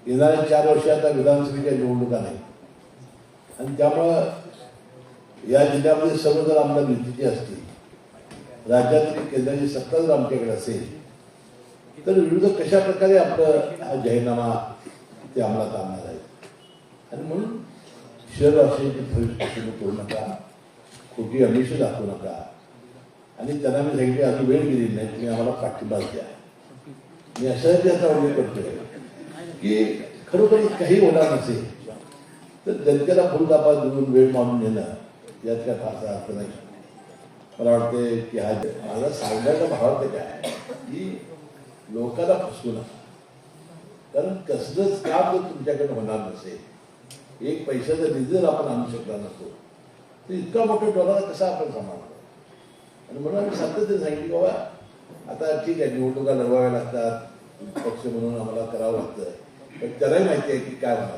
येणाऱ्या 4 वर्ष आता विधानसभेच्या निवडणुका नाही आणि त्यामुळं या जिल्ह्यामध्ये सर्व जर आमदार युतीची असतील, राज्यातील केंद्राची सत्ता जर आमच्याकडे असेल, तर विरोधक कशा प्रकारे आपलं हा जाहीरनामा ते अंमलात आणणार आहे. आणि म्हणून शहर असण्याची फसवणूक करू नका, खोटी अमिष दाखवू नका. आणि त्यांना मी सांगितले अजून वेळ गेलेली नाही, तुम्ही आम्हाला पाठिंबा द्या. मी अशासाठी आता उल्लेख करतोय की खरोखर काही होणार नसेल तर जनतेला फुलदापा देऊन वेळ मानून नेणं यात काय फारसा अर्थ नाही. मला वाटते की हा माझा सांगायचा भावार्थ काय की लोकांना फसवू नका. कारण कसलंच काम जर तुमच्याकडे होणार नसेल, एक पैशाचा निधी जर आपण आणू शकला नसतो तर इतका मोठा डॉलर कसा आपण सांभाळतो. आणि म्हणून आम्ही सातत्याने सांगितलं बाबा आता ठीक आहे, निवडणुका लढवाव्या लागतात, पक्ष म्हणून आम्हाला करावं लागतं, पण त्यालाही माहिती आहे की काय होणार.